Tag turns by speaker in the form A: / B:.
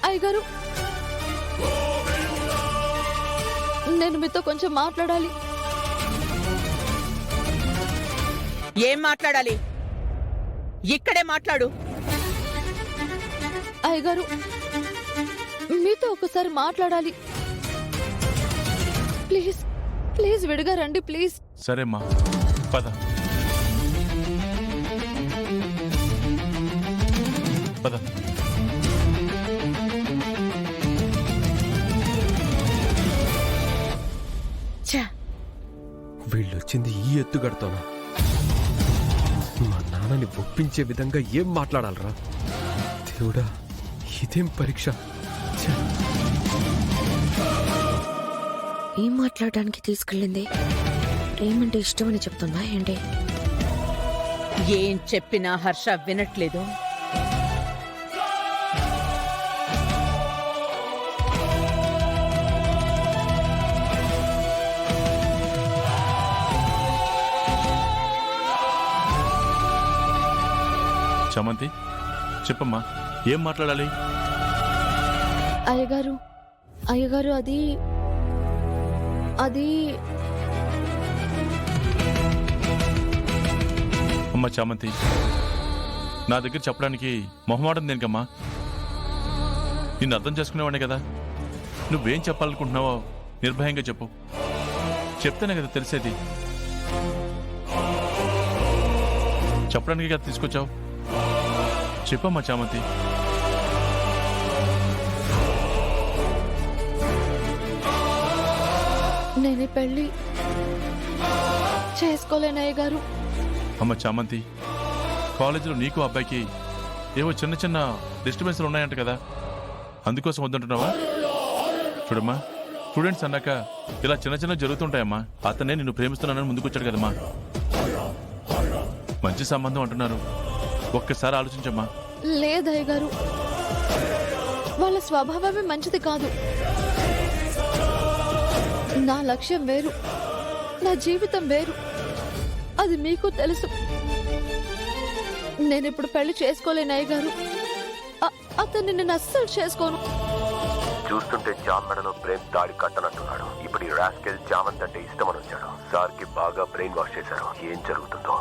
A: అయ్యగారు, నేను మీతో కొంచెం మాట్లాడాలి.
B: ఏం మాట్లాడాలి? ఇక్కడే మాట్లాడు.
A: అయ్యగారు, మీతో ఒకసారి మాట్లాడాలి. ప్లీజ్ ప్లీజ్ విడిగా రండి ప్లీజ్.
C: సరేమ్మా, పద పద.
D: వీళ్ళొచ్చింది ఈ ఎత్తుగడతానా? మా నాన్నని ఒప్పించే విధంగా ఏం మాట్లాడాలరా దేవుడా, ఇదేం పరీక్ష.
E: ఏం మాట్లాడడానికి తీసుకెళ్ళింది? ఏమంటే ఇష్టమని చెప్తుందా ఏంటి?
B: ఏం చెప్పినా హర్ష వినట్లేదు.
C: చామంతి, చెప్పమ్మా, ఏం మాట్లాడాలి?
A: అయ్యగారు అయ్యగారు అది అది
C: అమ్మా చామంతి, నా దగ్గర చెప్పడానికి మొహమాటం దేనికమ్మా? నిన్ను అర్థం చేసుకునేవాడే కదా. నువ్వేం చెప్పాలనుకుంటున్నావో నిర్భయంగా చెప్పు. చెప్తేనే కదా తెలిసేది. చెప్పడానికి కదా తీసుకొచ్చావు. చెప్పమ్మా చామంతి.
A: నేను పెళ్లి చేసుకోలేను అయ్యగారు.
C: అమ్మ చామంతి, కాలేజీలో నీకు అబ్బాయికి ఏవో చిన్న చిన్న డిస్టర్బెన్స్లు ఉన్నాయంట కదా, అందుకోసం వద్దంటున్నావా? చూడమ్మా, స్టూడెంట్స్ అన్నాక ఇలా చిన్న చిన్న జరుగుతుంటాయమ్మా. అతనే నిన్ను ప్రేమిస్తున్నానని ముందుకొచ్చాడు కదమ్మా. మంచి సంబంధం అంటున్నారు, ఒక్కసారి ఆలోచించమ్మా.
A: లేదయ్య గారు, వాళ్ళ స్వభావమే మంచిది కాదు. నా లక్ష్యం వేరు, నా జీవితం వేరు, అది మీకు తెలుసు. నేనిప్పుడు పెళ్లి చేసుకోలేను అయ్య గారు. అతన్ని నేను అస్సలు చేసుకోను.
F: చూస్తుంటే జామ్ మెడలో ప్రేమ్ తాడి కట్టనంటున్నాడు. ఇప్పుడు ఈ రాస్కెల్ జామంత్ అంటే ఇష్టమని వచ్చాడు. సార్కి బాగా బ్రెయిన్ వాష్ చేశారు. ఏం జరుగుతుందో